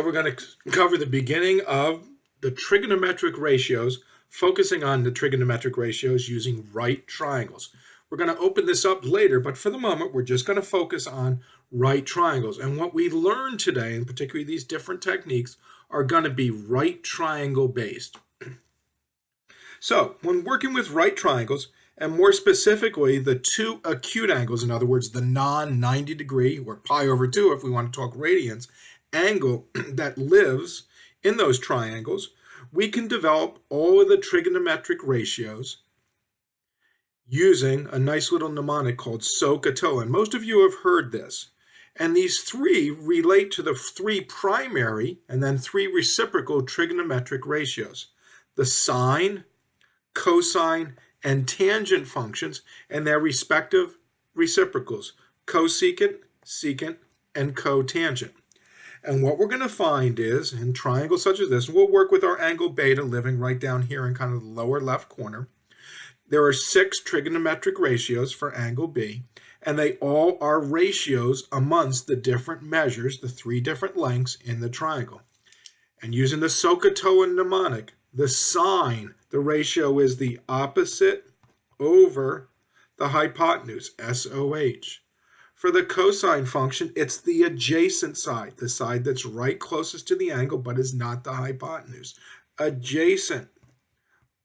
video, we're going to cover the beginning of the trigonometric ratios, focusing on the trigonometric ratios using right triangles. We're going to open this up later, but for the moment, we're just going to focus on right triangles. And what we learn today, and particularly these different techniques, are going to be right triangle based. So when working with right triangles, and more specifically, the two acute angles, in other words, the non-90 degree, or pi over 2 if we want to talk radians, angle that lives in those triangles, we can develop all of the trigonometric ratios using a nice little mnemonic called SOHCAHTOA. And most of you have heard this. And these three relate to the three primary and then three reciprocal trigonometric ratios: the sine, cosine, and tangent functions and their respective reciprocals: cosecant, secant, and cotangent. And what we're going to find is, in triangles such as this, and we'll work with our angle beta living right down here in kind of the lower left corner, there are 6 trigonometric ratios for angle B, and they all are ratios amongst the different measures, the 3 different lengths in the triangle. And using the SOHCAHTOA mnemonic, the sine, the ratio is the opposite over the hypotenuse, SOH. For the cosine function, it's the adjacent side, the side that's right closest to the angle but is not the hypotenuse. Adjacent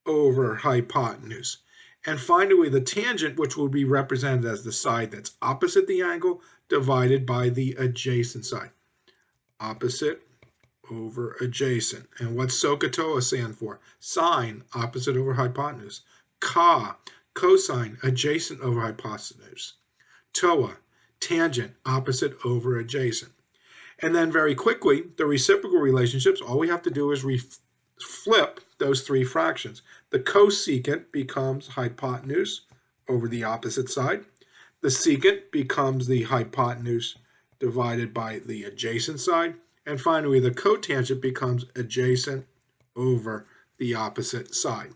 over hypotenuse. And finally, the tangent, which will be represented as the side that's opposite the angle divided by the adjacent side. Opposite over adjacent. And what's SOHCAHTOA stand for? Sine, opposite over hypotenuse. Cosine, adjacent over hypotenuse. TOA, tangent, opposite over adjacent. And then very quickly, the reciprocal relationships, all we have to do is flip those 3 fractions. The cosecant becomes hypotenuse over the opposite side. The secant becomes the hypotenuse divided by the adjacent side. And finally, the cotangent becomes adjacent over the opposite side.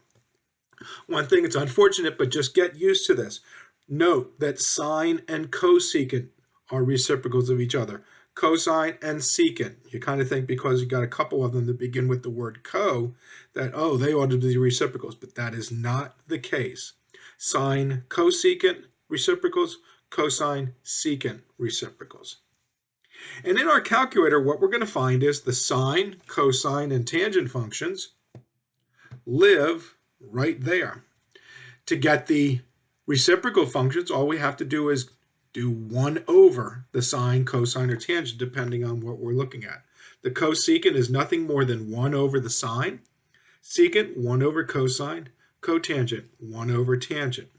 One thing, it's unfortunate, but just get used to this. Note that sine and cosecant are reciprocals of each other. Cosine and secant, you kind of think because you got a couple of them that begin with the word co, that, oh, they ought to be reciprocals, but that is not the case. Sine, cosecant reciprocals, cosine, secant reciprocals. And in our calculator, what we're going to find is the sine, cosine, and tangent functions live right there. To get the reciprocal functions, all we have to do is do 1 over the sine, cosine, or tangent, depending on what we're looking at. The cosecant is nothing more than 1 over the sine. Secant, 1 over cosine. Cotangent, 1 over tangent.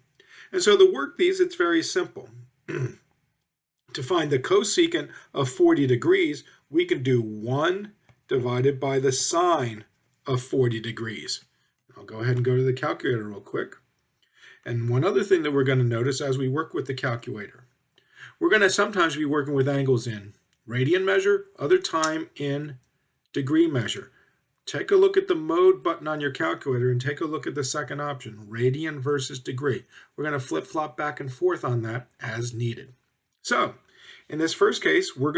And so to work these, it's very simple. To find the cosecant of 40 degrees, we can do 1 divided by the sine of 40 degrees. I'll go ahead and go to the calculator real quick. And one other thing that we're going to notice as we work with the calculator, we're going to sometimes be working with angles in radian measure, other time in degree measure. Take a look at the mode button on your calculator and take a look at the second option, radian versus degree. We're going to flip-flop back and forth on that as needed. So in this first case, we're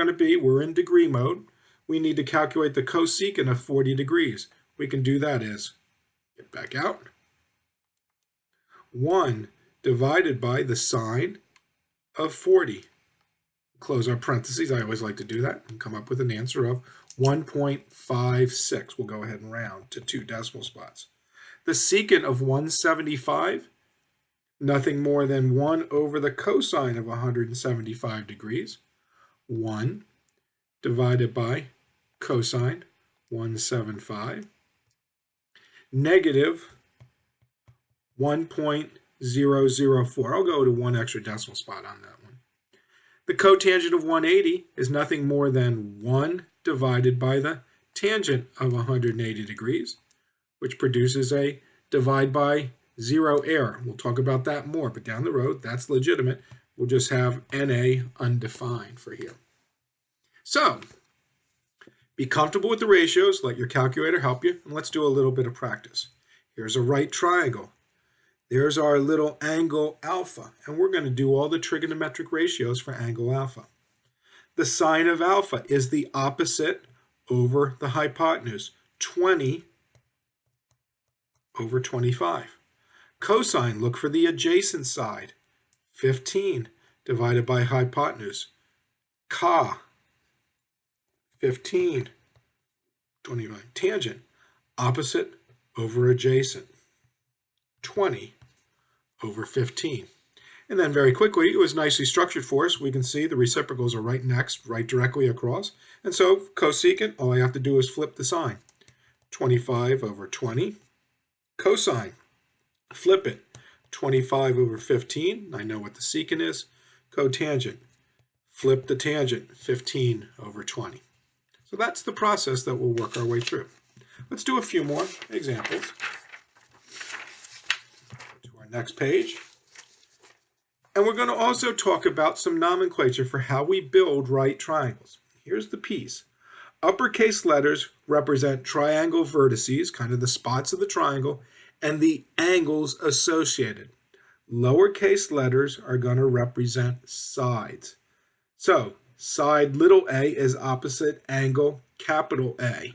in degree mode. We need to calculate the cosecant of 40 degrees. We can do that as, get back out, 1 divided by the sine of 40. Close our parentheses. I always like to do that and come up with an answer of 1.56. We'll go ahead and round to 2 decimal spots. The secant of 175, nothing more than 1 over the cosine of 175 degrees. 1 divided by cosine 175. Negative 1.004. I'll go to 1 extra decimal spot on that one. The cotangent of 180 is nothing more than 1 divided by the tangent of 180 degrees, which produces a divide by 0 error. We'll talk about that more, but down the road, that's legitimate. We'll just have NA undefined for here. So, be comfortable with the ratios, let your calculator help you, and let's do a little bit of practice. Here's a right triangle. There's our little angle alpha, and we're going to do all the trigonometric ratios for angle alpha. The sine of alpha is the opposite over the hypotenuse, 20 over 25. Cosine, look for the adjacent side, 15 divided by hypotenuse. Ca, 15, 25. Tangent, opposite over adjacent, 20 over 15. And then very quickly, it was nicely structured for us. We can see the reciprocals are right next, right directly across. And so cosecant, all I have to do is flip the sign. 25 over 20. Cosine, flip it. 25 over 15. I know what the secant is. Cotangent, flip the tangent. 15 over 20. So that's the process that we'll work our way through. Let's do a few more examples. To our next page. And we're going to also talk about some nomenclature for how we build right triangles. Here's the piece. Uppercase letters represent triangle vertices, kind of the spots of the triangle, and the angles associated. Lowercase letters are going to represent sides. So, side little a is opposite angle capital A.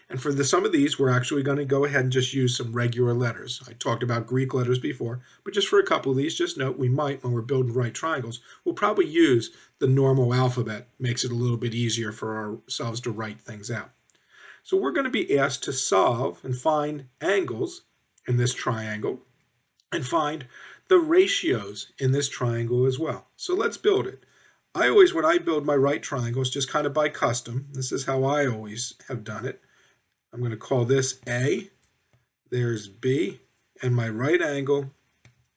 And for some of these, we're actually going to go ahead and just use some regular letters. I talked about Greek letters before, but just for a couple of these, just note we might, when we're building right triangles, we'll probably use the normal alphabet. Makes it a little bit easier for ourselves to write things out. So we're going to be asked to solve and find angles in this triangle and find the ratios in this triangle as well. So let's build it. When I build my right triangles, just kind of by custom, this is how I always have done it. I'm going to call this A, there's B, and my right angle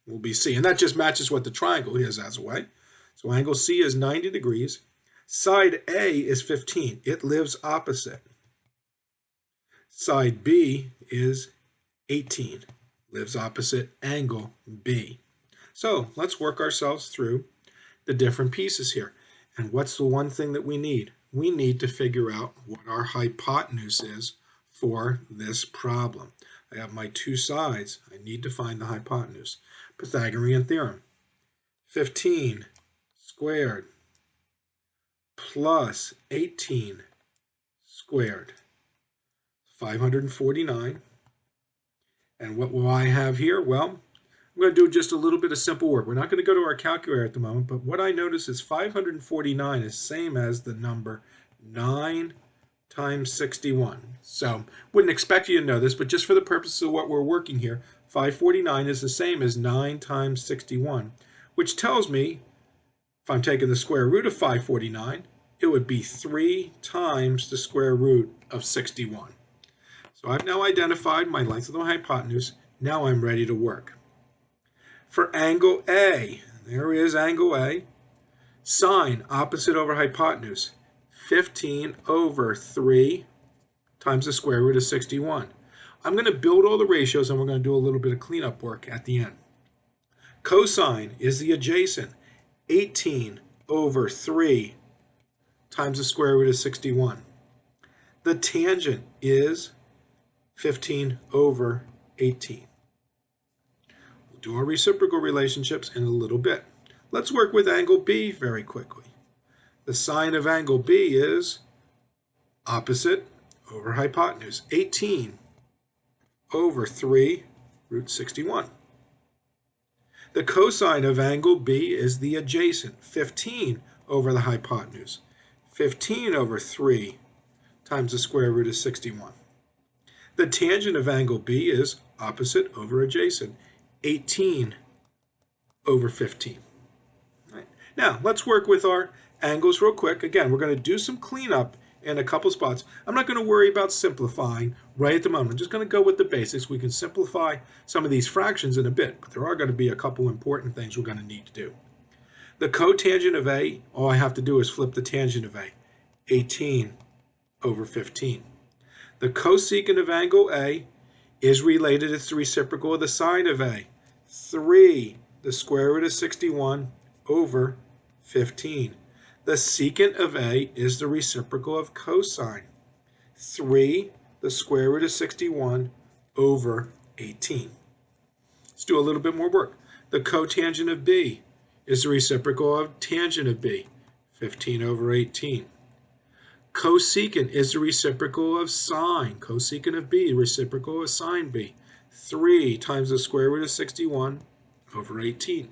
will be C. And that just matches what the triangle is as a way. So angle C is 90 degrees. Side A is 15. It lives opposite. Side B is 18. Lives opposite angle B. So let's work ourselves through the different pieces here. And what's the one thing that we need? We need to figure out what our hypotenuse is for this problem. I have my two sides. I need to find the hypotenuse. Pythagorean theorem. 15 squared plus 18 squared. 549. And what will I have here? Well, I'm going to do just a little bit of simple work. We're not going to go to our calculator at the moment, but what I notice is 549 is same as the number 9 times 61. So, wouldn't expect you to know this, but just for the purposes of what we're working here, 549 is the same as 9 times 61, which tells me, if I'm taking the square root of 549, it would be 3 times the square root of 61. So I've now identified my length of the hypotenuse. Now I'm ready to work. For angle A, there is angle A. Sine, opposite over hypotenuse. 15 over 3 times the square root of 61. I'm going to build all the ratios and we're going to do a little bit of cleanup work at the end. Cosine is the adjacent. 18 over 3 times the square root of 61. The tangent is 15 over 18. We'll do our reciprocal relationships in a little bit. Let's work with angle B very quickly. The sine of angle B is opposite over hypotenuse. 18 over 3 root 61. The cosine of angle B is the adjacent. 15 over the hypotenuse. 15 over 3 times the square root of 61. The tangent of angle B is opposite over adjacent. 18 over 15. Right. Now, let's work with our angles real quick. Again, we're going to do some cleanup in a couple spots. I'm not going to worry about simplifying right at the moment. I'm just going to go with the basics. We can simplify some of these fractions in a bit, but there are going to be a couple important things we're going to need to do. The cotangent of A, all I have to do is flip the tangent of A. 18 over 15. The cosecant of angle A is related, it's the reciprocal of the sine of A. 3, the square root of 61 over 15. The secant of A is the reciprocal of cosine. 3, the square root of 61 over 18. Let's do a little bit more work. The cotangent of B is the reciprocal of tangent of B. 15 over 18. Cosecant is the reciprocal of sine. Cosecant of b, reciprocal of sine b. 3 times the square root of 61 over 18.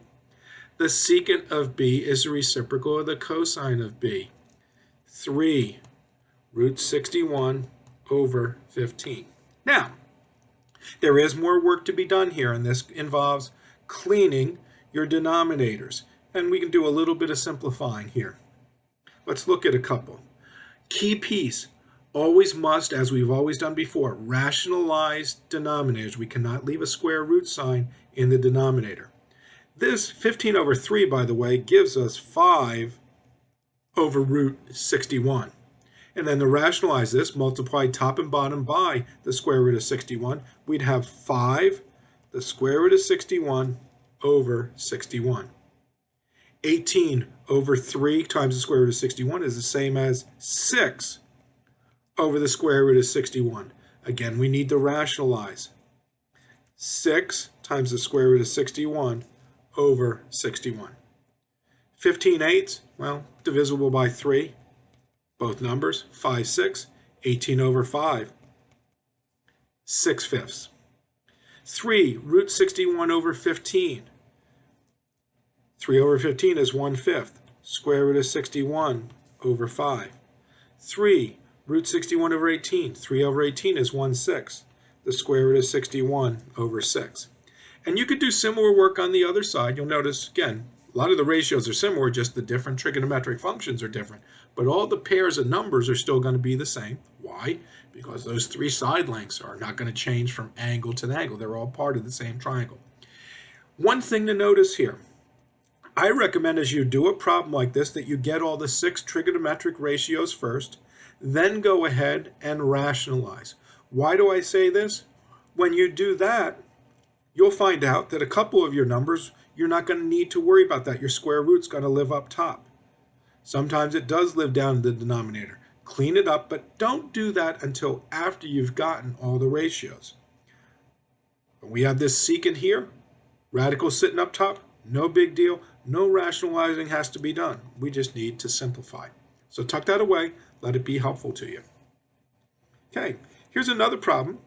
The secant of b is the reciprocal of the cosine of b. 3 root 61 over 15. Now, there is more work to be done here, and this involves cleaning your denominators. And we can do a little bit of simplifying here. Let's look at a couple. Key piece, always must, as we've always done before, rationalize denominators. We cannot leave a square root sign in the denominator. This 15 over 3, by the way, gives us 5 over root 61. And then to rationalize this, multiply top and bottom by the square root of 61, we'd have 5, the square root of 61 over 61. 18 over 3 times the square root of 61 is the same as 6 over the square root of 61. Again, we need to rationalize. 6 times the square root of 61 over 61. 15 eighths, well, divisible by 3. Both numbers, 5 6, 18 over 5, 6 fifths. 3 root 61 over 15. 3 over 15 is 1/5. Square root of 61 over 5. 3 root 61 over 18. 3 over 18 is 1/6. The square root of 61 over 6. And you could do similar work on the other side. You'll notice, again, a lot of the ratios are similar, just the different trigonometric functions are different. But all the pairs of numbers are still going to be the same. Why? Because those 3 side lengths are not going to change from angle to angle. They're all part of the same triangle. One thing to notice here. I recommend as you do a problem like this that you get all the 6 trigonometric ratios first, then go ahead and rationalize. Why do I say this? When you do that, you'll find out that a couple of your numbers, you're not going to need to worry about that. Your square root's going to live up top. Sometimes it does live down in the denominator. Clean it up, but don't do that until after you've gotten all the ratios. We have this secant here, radical sitting up top, no big deal. No rationalizing has to be done. We just need to simplify. So tuck that away, let it be helpful to you. Okay, here's another problem.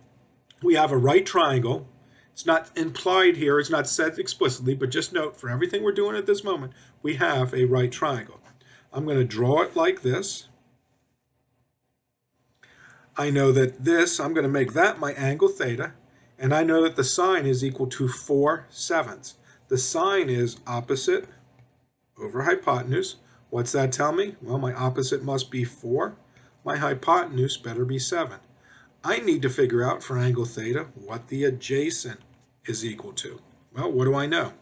We have a right triangle. It's not implied here, it's not said explicitly, but just note for everything we're doing at this moment, we have a right triangle. I'm going to draw it like this. I know that this, I'm going to make that my angle theta, and I know that the sine is equal to 4/7. The sine is opposite over hypotenuse. What's that tell me? Well, my opposite must be 4. My hypotenuse better be 7. I need to figure out for angle theta what the adjacent is equal to. Well, what do I know?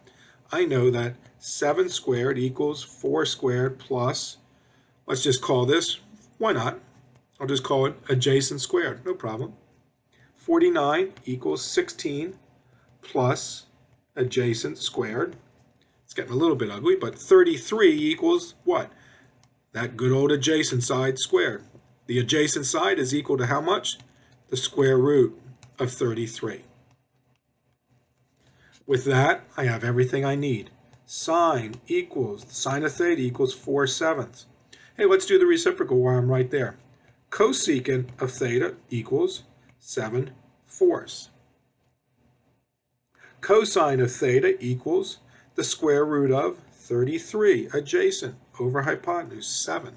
I know that 7 squared equals 4 squared plus, let's just call this, why not? I'll just call it adjacent squared, no problem. 49 equals 16 plus adjacent squared. It's getting a little bit ugly, but 33 equals what? That good old adjacent side squared. The adjacent side is equal to how much? The square root of 33. With that, I have everything I need. Sine equals, the sine of theta equals 4/7. Hey, let's do the reciprocal while I'm right there. Cosecant of theta equals 7/4. Cosine of theta equals the square root of 33, adjacent over hypotenuse, 7.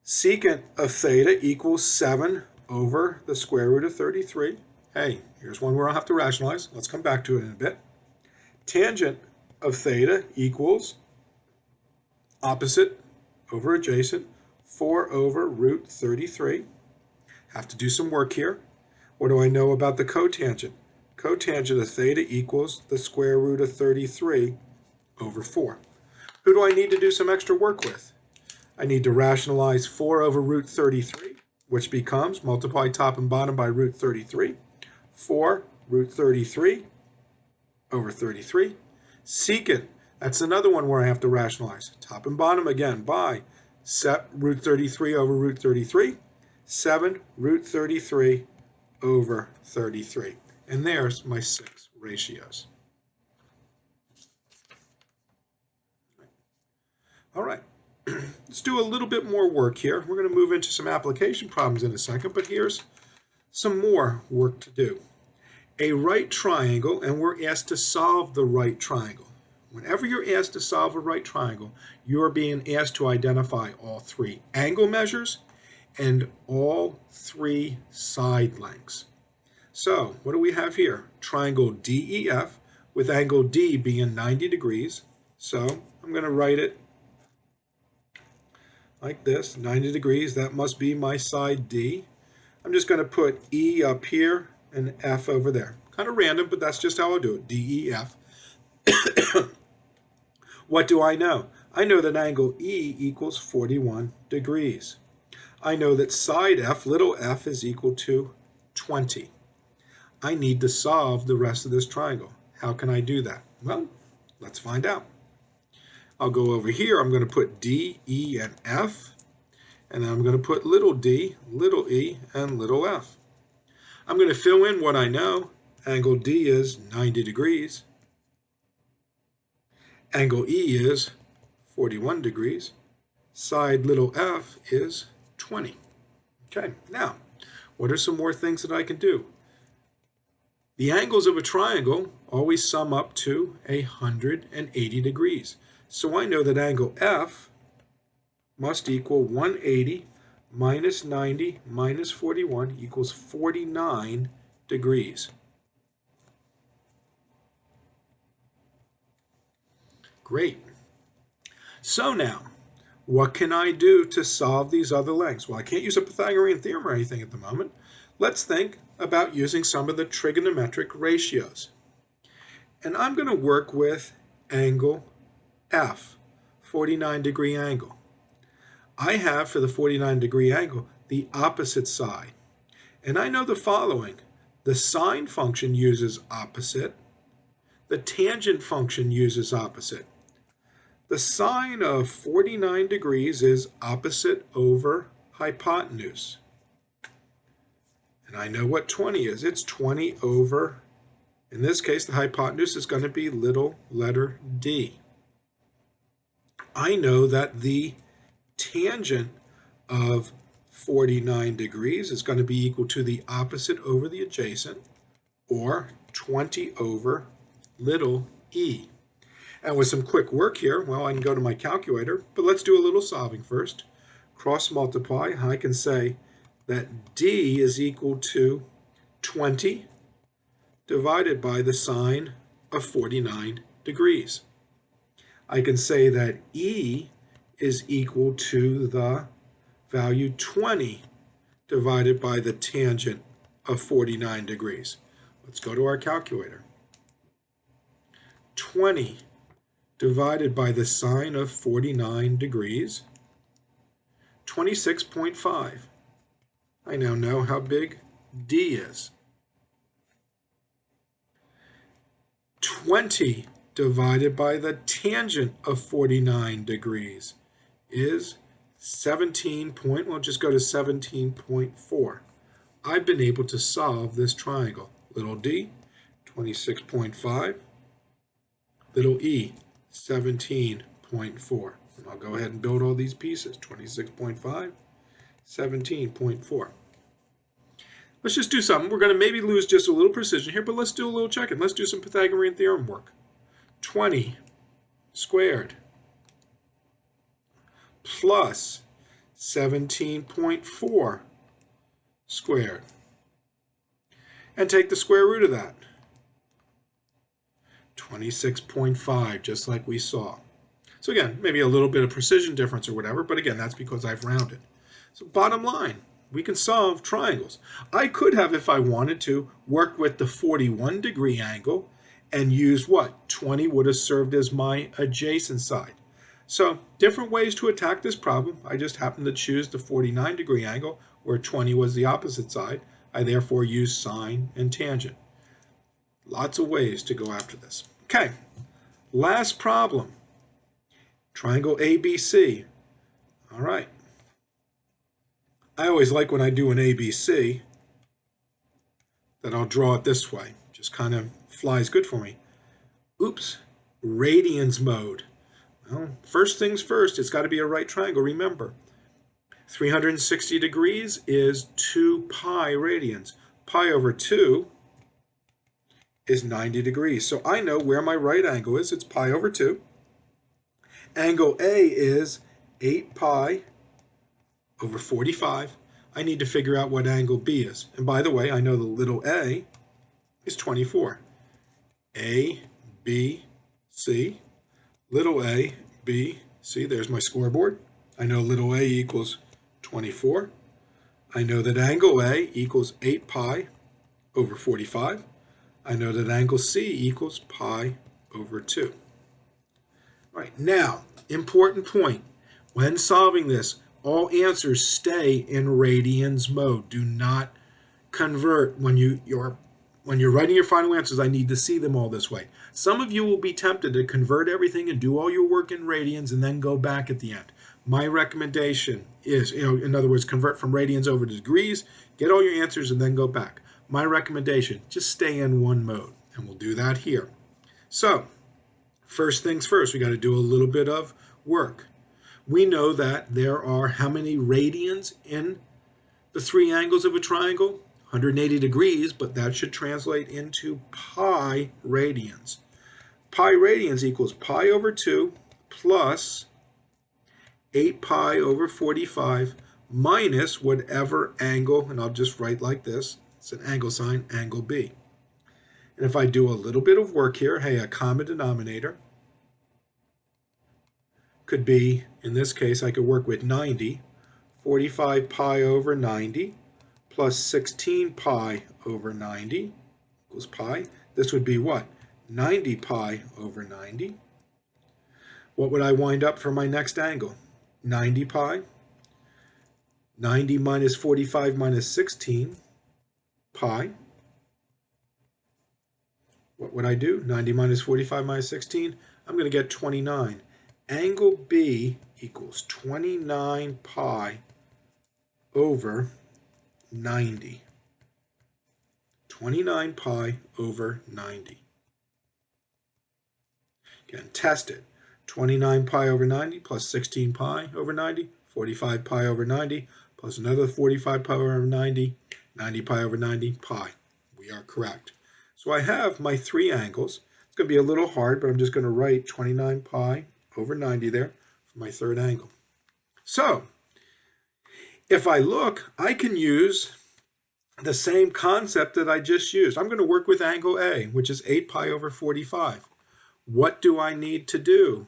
Secant of theta equals 7 over the square root of 33. Hey, here's one where I'll have to rationalize. Let's come back to it in a bit. Tangent of theta equals opposite over adjacent, 4 over root 33. Have to do some work here. What do I know about the cotangent? Cotangent of theta equals the square root of 33 over 4. Who do I need to do some extra work with? I need to rationalize 4 over root 33, which becomes, multiply top and bottom by root 33, 4 root 33 over 33. Secant, that's another one where I have to rationalize. Top and bottom again by root 33 over root 33, 7 root 33 over 33. And there's my 6 ratios. All right. Let's do a little bit more work here. We're going to move into some application problems in a second, but here's some more work to do. A right triangle, and we're asked to solve the right triangle. Whenever you're asked to solve a right triangle, you're being asked to identify all three angle measures and all three side lengths. So what do we have here? Triangle DEF with angle D being 90 degrees. So I'm going to write it like this, 90 degrees. That must be my side D. I'm just going to put E up here and F over there. Kind of random, but that's just how I'll do it, DEF. What do I know? I know that angle E equals 41 degrees. I know that side F, little f, is equal to 20. I need to solve the rest of this triangle. How can I do that? Well, let's find out. I'll go over here. I'm going to put D, E, and F. And then I'm going to put little d, little e, and little f. I'm going to fill in what I know. Angle D is 90 degrees. Angle E is 41 degrees. Side little f is 20. Okay, now, what are some more things that I can do? The angles of a triangle always sum up to 180 degrees. So I know that angle F must equal 180 minus 90 minus 41 equals 49 degrees. Great. So now, what can I do to solve these other lengths? Well, I can't use a Pythagorean theorem or anything at the moment. Let's think about using some of the trigonometric ratios. And I'm going to work with angle F, 49-degree angle. I have, for the 49-degree angle, the opposite side. And I know the following. The sine function uses opposite. The tangent function uses opposite. The sine of 49 degrees is opposite over hypotenuse. And I know what 20 is. It's 20 over, in this case, the hypotenuse is going to be little letter d. I know that the tangent of 49 degrees is going to be equal to the opposite over the adjacent, or 20 over little e. And with some quick work here, well, I can go to my calculator, but let's do a little solving first. Cross multiply, I can say that d is equal to 20 divided by the sine of 49 degrees. I can say that e is equal to the value 20 divided by the tangent of 49 degrees. Let's go to our calculator. 20 divided by the sine of 49 degrees, 26.5. I now know how big d is. 20 divided by the tangent of 49 degrees is 17 point, well, just go to 17.4. I've been able to solve this triangle. Little d, 26.5. Little e, 17.4. And I'll go ahead and build all these pieces. 26.5, 17.4. Let's just do something. We're going to maybe lose just a little precision here, but let's do a little checking. Let's do some Pythagorean theorem work. 20 squared plus 17.4 squared. And take the square root of that. 26.5, just like we saw. So again, maybe a little bit of precision difference or whatever, but again, that's because I've rounded. So bottom line, we can solve triangles. I could have, if I wanted to, work with the 41-degree angle and use what? 20 would have served as my adjacent side. So different ways to attack this problem. I just happened to choose the 49-degree angle where 20 was the opposite side. I therefore use sine and tangent. Lots of ways to go after this. Okay, last problem. Triangle ABC. All right. I always like when I do an ABC that I'll draw it this way. Just kind of flies good for me. Oops, radians mode. Well, first things first, it's got to be a right triangle, remember. 360 degrees is 2 pi radians. Pi over 2 is 90 degrees. So I know where my right angle is. It's pi over 2. Angle A is 8 pi over 45. I need to figure out what angle B is. And by the way, I know the little a is 24. A, B, C. Little a, B, C. There's my scoreboard. I know little a equals 24. I know that angle A equals 8 pi over 45. I know that angle C equals pi over 2. All right, now, important point. When solving this, all answers stay in radians mode. Do not convert. When you're writing your final answers, I need to see them all this way. Some of you will be tempted to convert everything and do all your work in radians and then go back at the end. My recommendation is, in other words, convert from radians over to degrees, get all your answers, and then go back. My recommendation, just stay in one mode, and we'll do that here. So, first things first, we got to do a little bit of work. We know that there are how many radians in the three angles of a triangle? 180 degrees, but that should translate into pi radians. Pi radians equals pi over 2 plus 8 pi over 45 minus whatever angle, and I'll just write like this, it's an angle sign, angle B. And if I do a little bit of work here, hey, a common denominator could be, in this case, I could work with 90, 45 pi over 90 plus 16 pi over 90 equals pi. This would be what? 90 pi over 90. What would I wind up for my next angle? 90 pi. 90 minus 45 minus 16 pi. What would I do? 90 minus 45 minus 16, I'm going to get 29. Angle B equals 29 pi over 90. 29 pi over 90. Again, test it. 29 pi over 90 plus 16 pi over 90, 45 pi over 90 plus another 45 pi over 90, 90 pi over 90, pi. We are correct. So I have my three angles. It's going to be a little hard, but I'm just going to write 29 pi over 90 there for my third angle. So if I look, I can use the same concept that I just used. I'm going to work with angle A, which is 8 pi over 45. What do I need to do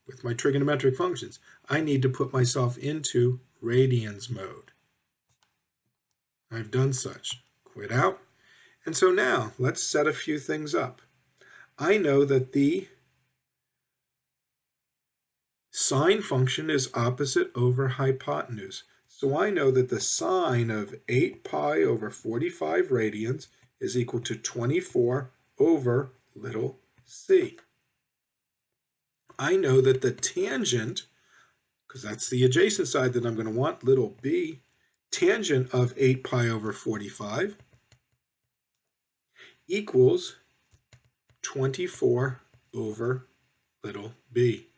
with my trigonometric functions? I need to put myself into radians mode. I've done such. Quit out. And so now let's set a few things up. I know that the sine function is opposite over hypotenuse. So I know that the sine of 8 pi over 45 radians is equal to 24 over little c. I know that the tangent, because that's the adjacent side that I'm going to want, little b, tangent of 8 pi over 45 equals 24 over little b,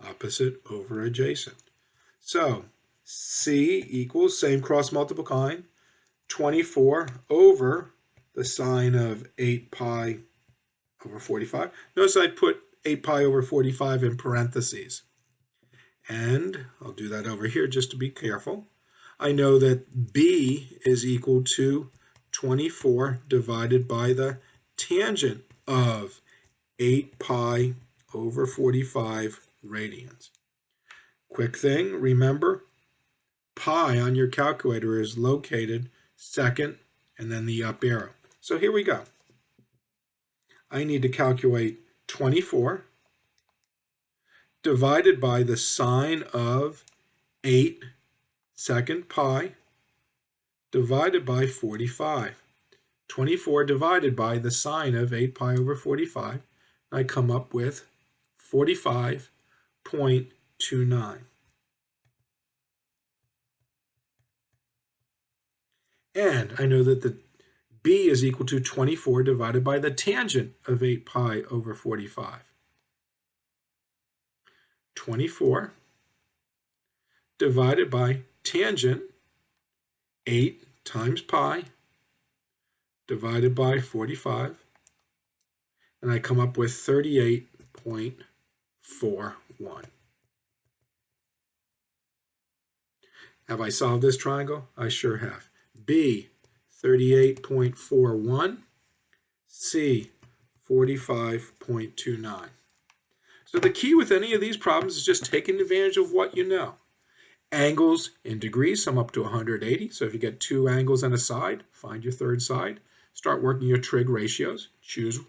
opposite over adjacent. So c equals, same cross multiplying, 24 over the sine of 8 pi over 45. Notice I put 8 pi over 45 in parentheses. And I'll do that over here just to be careful. I know that b is equal to 24 divided by the tangent of 8 pi over 45 radians. Quick thing, remember, pi on your calculator is located second and then the up arrow. So here we go. I need to calculate 24 divided by the sine of 8 second pi divided by 45. 24 divided by the sine of 8 pi over 45. I come up with 45.29. And I know that the b is equal to 24 divided by the tangent of 8 pi over 45. 24 divided by tangent 8 times pi divided by 45, and I come up with 38.41. Have I solved this triangle? I sure have. B, 38.41. C, 45.29. So the key with any of these problems is just taking advantage of what you know. Angles in degrees sum up to 180. So if you get two angles and a side, find your third side. Start working your trig ratios. Choose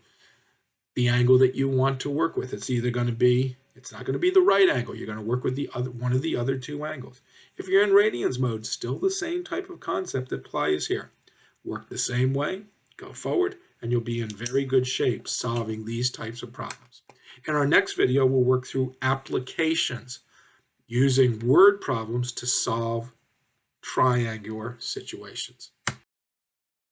the angle that you want to work with. It's not going to be the right angle. You're going to work with one of the other two angles. If you're in radians mode, still the same type of concept applies here. Work the same way, go forward, and you'll be in very good shape solving these types of problems. In our next video, we'll work through applications using word problems to solve triangular situations.